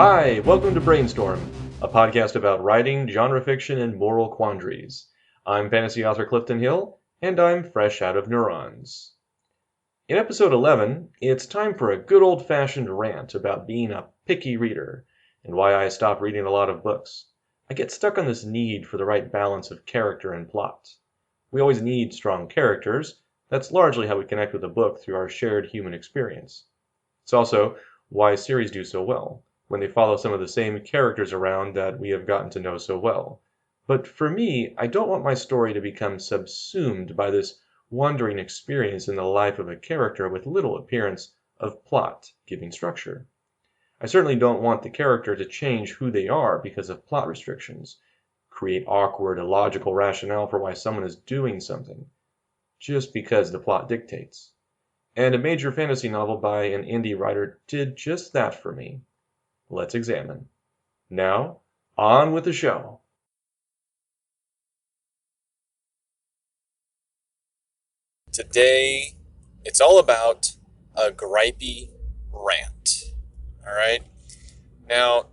Hi, welcome to Brainstorm, a podcast about writing, genre fiction, and moral quandaries. I'm fantasy author Clifton Hill, and I'm fresh out of neurons. In episode 11, it's time for a good old-fashioned rant about being a picky reader, and why I stop reading a lot of books. I get stuck on this need for the right balance of character and plot. We always need strong characters. That's largely how we connect with a book through our shared human experience. It's also why series do so well, when they follow some of the same characters around that we have gotten to know so well. But for me, I don't want my story to become subsumed by this wandering experience in the life of a character with little appearance of plot giving structure. I certainly don't want the character to change who they are because of plot restrictions, create awkward, illogical rationale for why someone is doing something, just because the plot dictates. And a major fantasy novel by an indie writer did just that for me. Let's examine. Now, on with the show. Today, it's all about a gripey rant. All right? Now,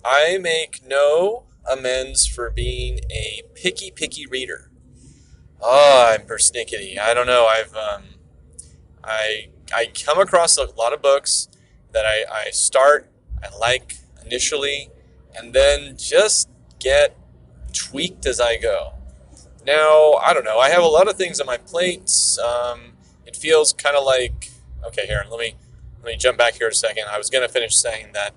I make no amends for being a picky reader. I'm persnickety. I don't know. I come across a lot of books that I start, I like initially, and then just get tweaked as I go. Now, I don't know. I have a lot of things on my plate. It feels kind of like, okay, here, let me jump back here a second. I was going to finish saying that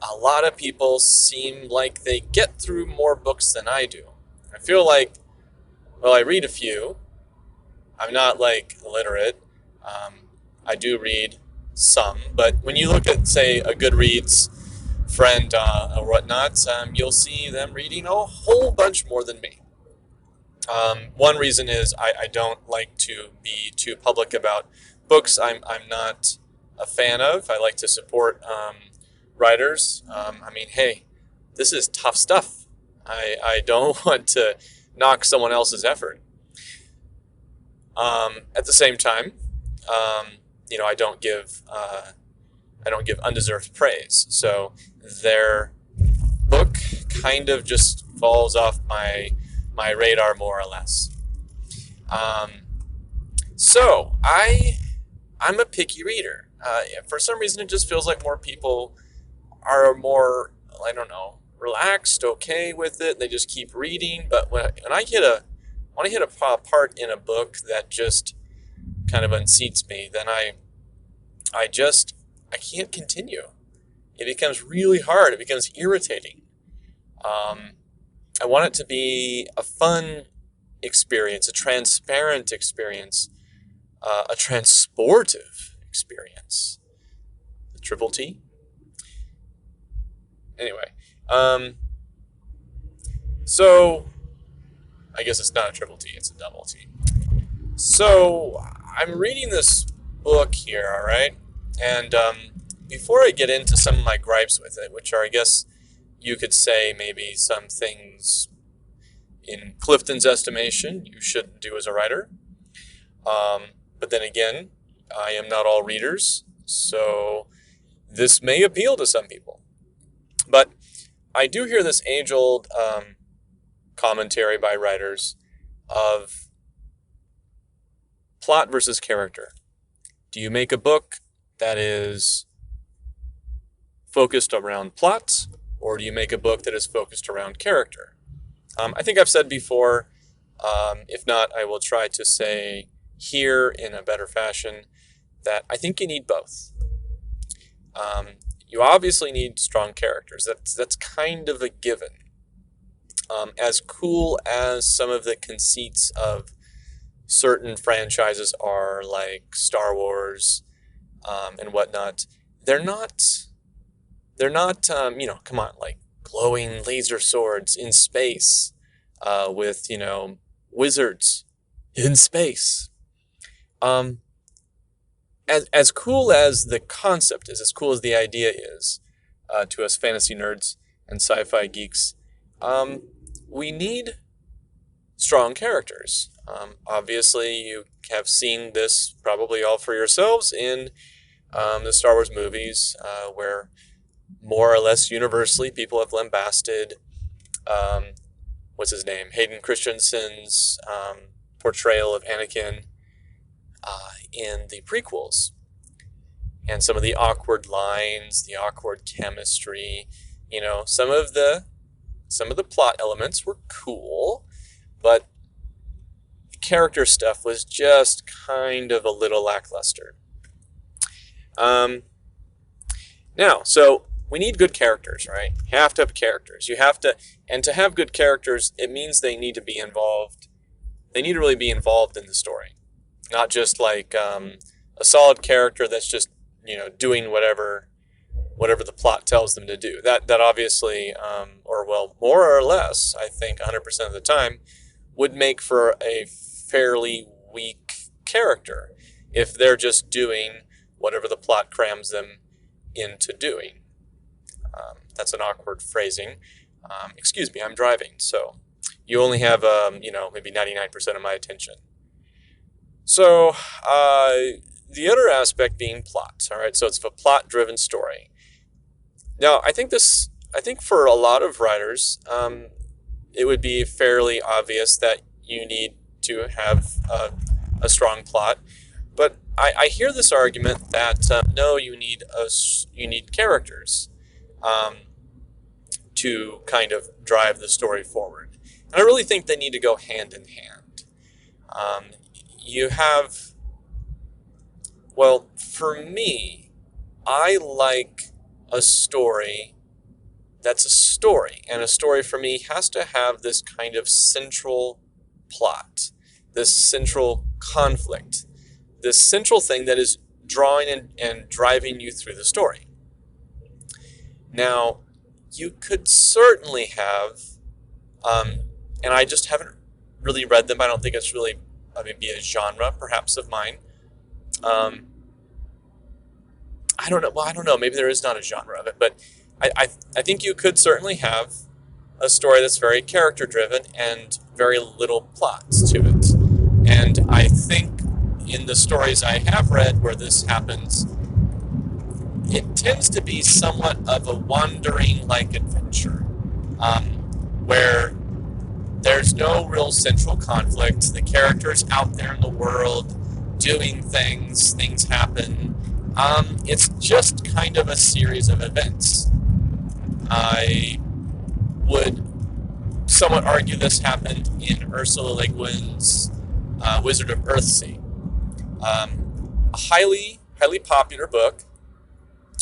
a lot of people seem like they get through more books than I do. I feel like, well, I read a few. I'm not like illiterate. I do read some, but when you look at, say, a Goodreads friend or whatnot, you'll see them reading a whole bunch more than me. One reason is I don't like to be too public about books I'm not a fan of. I like to support writers. Hey, this is tough stuff. I don't want to knock someone else's effort. At the same time, I don't give undeserved praise. So their book kind of just falls off my radar more or less. So I'm a picky reader. For some reason, it just feels like more people are more, I don't know, relaxed, okay with it. They just keep reading. But when I hit a part in a book that just kind of unseats me, then I can't continue. It becomes really hard. It becomes irritating. I want it to be a fun experience, a transparent experience, a transportive experience. The triple T? Anyway, so I guess it's not a triple T, it's a double T. So I'm reading this book here, all right? And before I get into some of my gripes with it, which are, I guess, you could say maybe some things in Clifton's estimation you shouldn't do as a writer. But then again, I am not all readers, so this may appeal to some people. But I do hear this age-old commentary by writers of plot versus character. Do you make a book that is focused around plot, or do you make a book that is focused around character? I think I've said before, if not, I will try to say here in a better fashion, that I think you need both. You obviously need strong characters. That's kind of a given. As cool as some of the conceits of certain franchises are, like Star Wars and whatnot, they're not, come on, like glowing laser swords in space with, wizards in space. As cool as the concept is, as cool as the idea is to us fantasy nerds and sci-fi geeks, we need strong characters. Obviously, you have seen this probably all for yourselves in the Star Wars movies, where more or less universally, people have lambasted, what's his name? Hayden Christensen's portrayal of Anakin in the prequels. And some of the awkward lines, the awkward chemistry, some of the plot elements were cool, but the character stuff was just kind of a little lackluster. Now, so we need good characters, right? You have to have characters. And to have good characters, it means they need to be involved. They need to really be involved in the story, not just like a solid character that's just doing whatever the plot tells them to do. That obviously, more or less, I think 100% of the time, would make for a fairly weak character if they're just doing whatever the plot crams them into doing. That's an awkward phrasing. Excuse me, I'm driving, so you only have maybe 99% of my attention. So the other aspect being plot. All right, so it's a plot-driven story. Now, I think for a lot of writers, it would be fairly obvious that you need to have a strong plot. But I hear this argument that no, you need characters to kind of drive the story forward. And I really think they need to go hand in hand. For me, I like a story that's a story. And a story for me has to have this kind of central plot, this central conflict, this central thing that is drawing and driving you through the story. Now, you could certainly have, and I just haven't really read them. I don't think it's really maybe a genre, perhaps, of mine. I don't know. Well, I don't know. Maybe there is not a genre of it, but I think you could certainly have a story that's very character-driven and very little plots to it. And I think in the stories I have read where this happens, it tends to be somewhat of a wandering-like adventure, where there's no real central conflict. The character's out there in the world doing things happen. It's just kind of a series of events. I would somewhat argue this happened in Ursula Le Guin's Wizard of Earthsea. A highly popular book.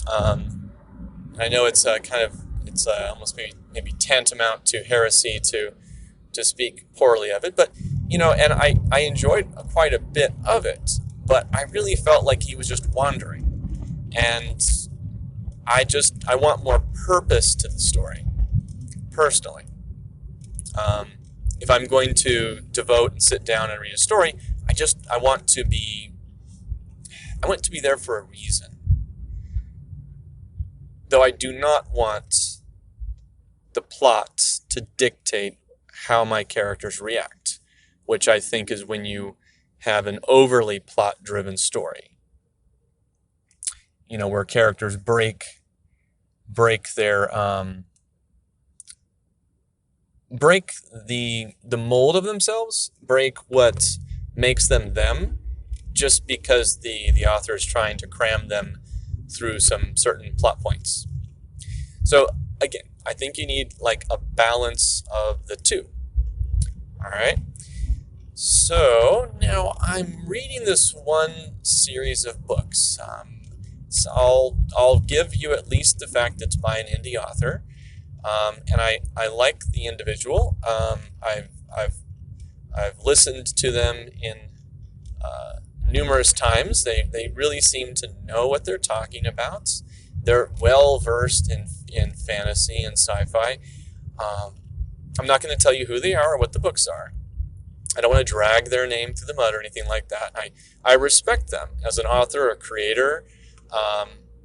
I know it's almost maybe tantamount to heresy to speak poorly of it, but and I enjoyed quite a bit of it, but I really felt like he was just wandering, and I want more purpose to the story, personally. If I'm going to devote and sit down and read a story, I want to be there for a reason. Though I do not want the plot to dictate how my characters react, which I think is when you have an overly plot-driven story. Where characters break their break the mold of themselves, break what makes them them, just because the author is trying to cram them through some certain plot points. So again, I think you need like a balance of the two. All right. So now I'm reading this one series of books. So I'll give you at least the fact it's by an indie author, and I like the individual. I've listened to them in numerous times. They really seem to know what they're talking about. They're well versed in fantasy and sci-fi. I'm not going to tell you who they are or what the books are. I don't want to drag their name through the mud or anything like that. I respect them as an author, a creator,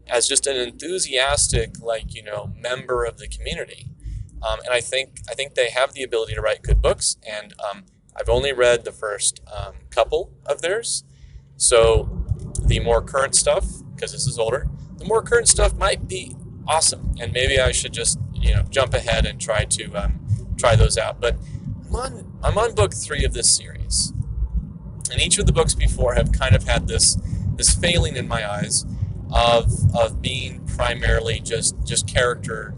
as just an enthusiastic, member of the community. And I think they have the ability to write good books. And I've only read the first couple of theirs. So the more current stuff, because this is older, the more current stuff might be awesome. And maybe I should just, jump ahead and try to try those out. But I'm on book 3 of this series. And each of the books before have kind of had this failing in my eyes of being primarily just character.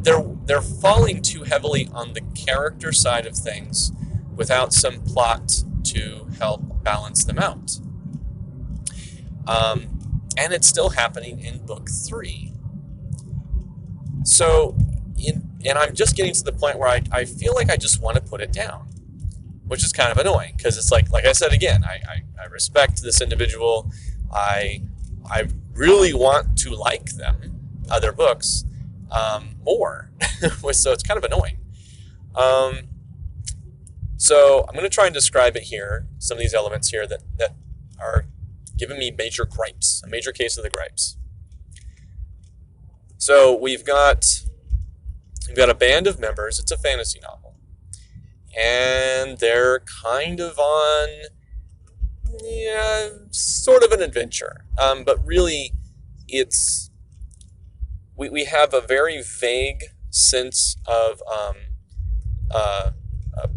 They're falling too heavily on the character side of things without some plot to help balance them out. And it's still happening in book 3. So, and I'm just getting to the point where I feel like I just want to put it down, which is kind of annoying, because it's like I said again, I respect this individual. I really want to like them, other books, more. So it's kind of annoying. So I'm going to try and describe it here, some of these elements here that are giving me major gripes, a major case of the gripes. So we've got a band of members. It's a fantasy novel. And they're kind of on, sort of an adventure. But really, we have a very vague sense of a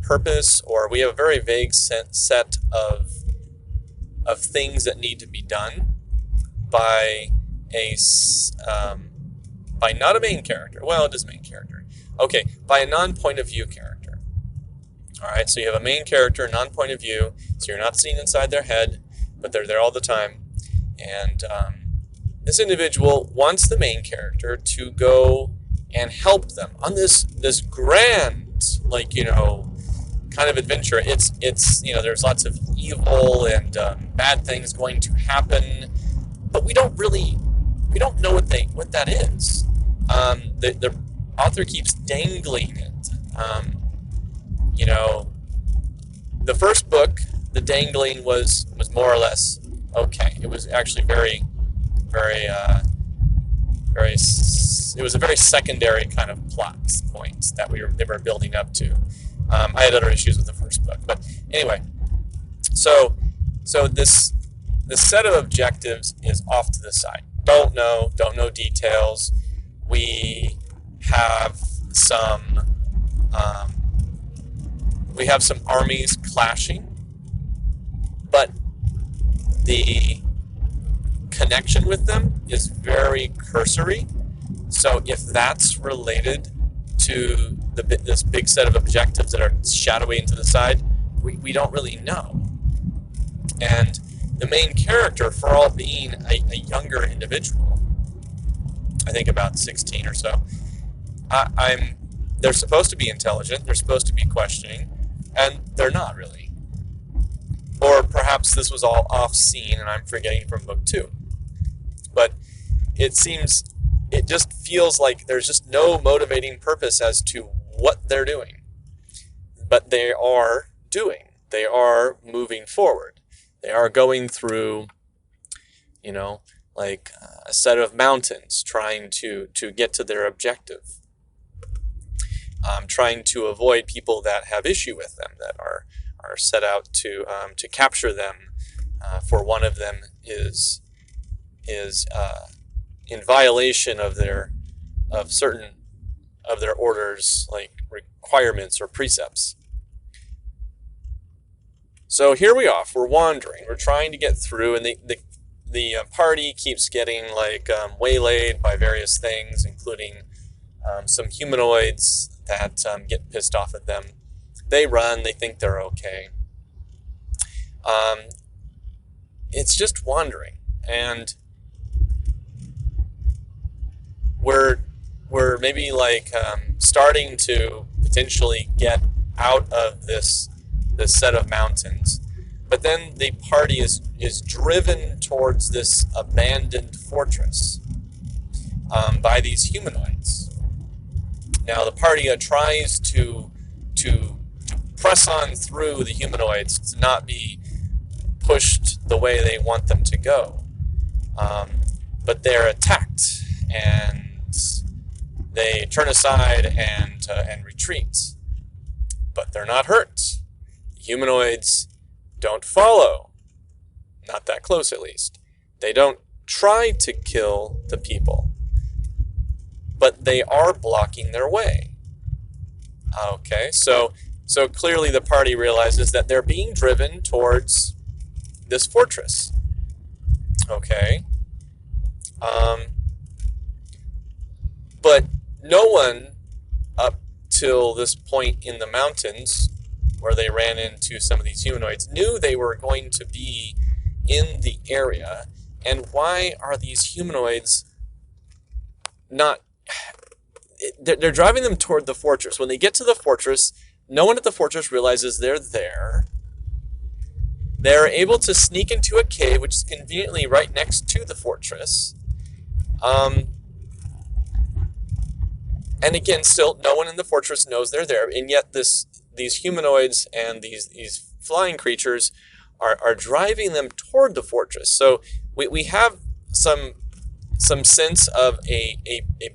purpose, or we have a very vague set of things that need to be done by by not a main character. Well, it is a main character. Okay, by a non-point of view character. All right, so you have a main character, non-point of view, so you're not seeing inside their head, but they're there all the time. And this individual wants the main character to go and help them on this grand, kind of adventure. It's there's lots of evil and bad things going to happen, but we don't know what that is. The author keeps dangling it. The first book, the dangling was more or less okay. It was actually very, very, very. It was a very secondary kind of plot point that they were building up to. I had other issues with the first book, but anyway. So this set of objectives is off to the side. Don't know details. We have some armies clashing, but the connection with them is very cursory. So if that's related to this big set of objectives that are shadowy into the side, we don't really know. And the main character, for all being a younger individual, I think about 16 or so, they're supposed to be intelligent, they're supposed to be questioning, and they're not really. Or perhaps this was all off-scene and I'm forgetting from book 2. But it just feels like there's just no motivating purpose as to what they're doing. But they are doing. They are moving forward. They are going through, a set of mountains, trying to get to their objective. Trying to avoid people that have issue with them, that are set out to capture them. For one of them is in violation of certain of their orders, like requirements or precepts. So here we are. We're wandering. We're trying to get through, and the party keeps getting waylaid by various things, including some humanoids that get pissed off at them. They run. They think they're okay. It's just wandering, and we're maybe starting to potentially get out of this set of mountains, but then the party is driven towards this abandoned fortress by these humanoids. Now the party tries to press on through the humanoids to not be pushed the way they want them to go, but they're attacked and they turn aside and retreat, but they're not hurt. The humanoids don't follow, not that close at least. They don't try to kill the people. but they are blocking their way. Okay, so clearly the party realizes that they're being driven towards this fortress. Okay. But no one up till this point in the mountains where they ran into some of these humanoids knew they were going to be in the area. And why are these humanoids not... They're driving them toward the fortress. When they get to the fortress, no one at the fortress realizes they're there. They're able to sneak into a cave, which is conveniently right next to the fortress. And again, still, no one in the fortress knows they're there. And yet these humanoids and these flying creatures are driving them toward the fortress. So we have some sense of a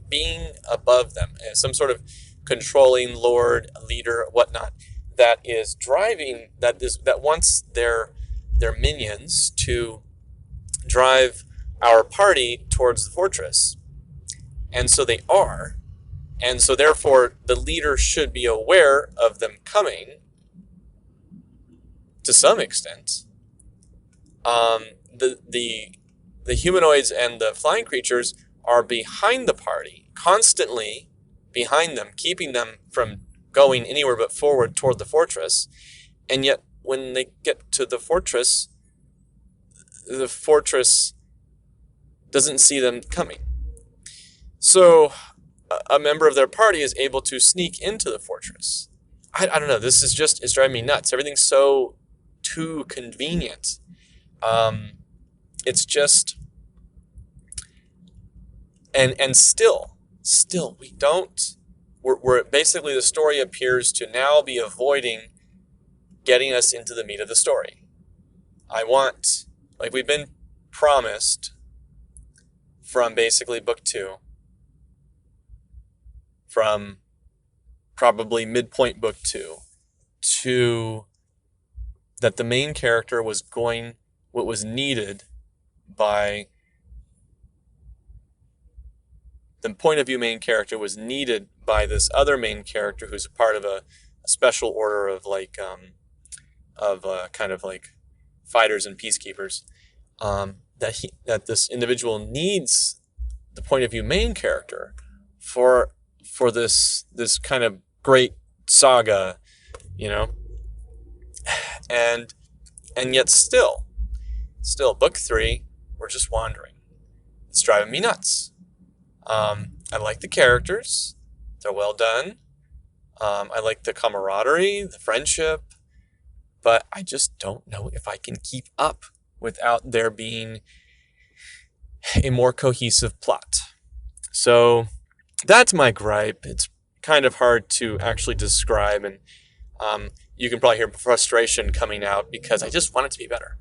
being above them, some sort of controlling lord, leader, whatnot, that is driving, that wants their minions to drive our party towards the fortress. And so they are. And so therefore the leader should be aware of them coming to some extent. The humanoids and the flying creatures are behind the party, constantly behind them, keeping them from going anywhere but forward toward the fortress. And yet when they get to the fortress doesn't see them coming. So a member of their party is able to sneak into the fortress. I don't know. This is just, it's driving me nuts. Everything's so too convenient. It's just, and still we're basically, the story appears to now be avoiding getting us into the meat of the story. Like we've been promised from basically book 2, from probably midpoint book 2, to that the main character was going, what was needed by the point of view main character was needed by this other main character who's a part of a special order of kind of like fighters and peacekeepers, that this individual needs the point of view main character for this kind of great saga, and yet still book 3, we're just wandering. It's driving me nuts. I like the characters. They're well done. I like the camaraderie, the friendship, but I just don't know if I can keep up without there being a more cohesive plot. So that's my gripe. It's kind of hard to actually describe, and you can probably hear frustration coming out because I just want it to be better.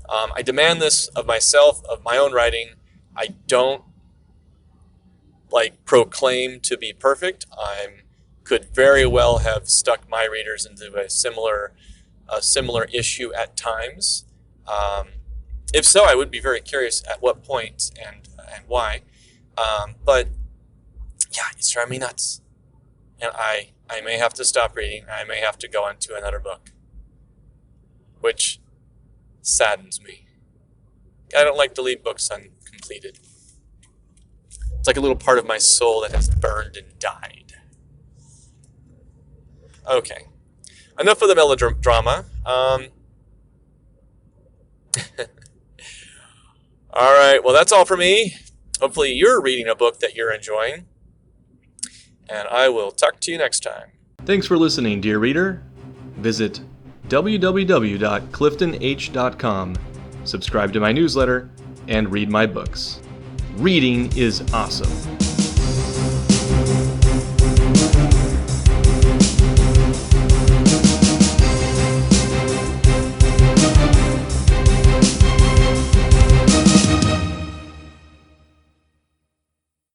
I demand this of myself, of my own writing. I don't proclaim to be perfect. I could very well have stuck my readers into a similar issue at times. If so, I would be very curious at what point and why. But yeah, it's driving me nuts. And I may have to stop reading. I may have to go on to another book, which saddens me. I don't like to leave books uncompleted. It's like a little part of my soul that has burned and died. Okay. Enough of the melodrama. All right. Well, that's all for me. Hopefully you're reading a book that you're enjoying. And I will talk to you next time. Thanks for listening, dear reader. Visit www.cliftonh.com, subscribe to my newsletter, and read my books. Reading is awesome.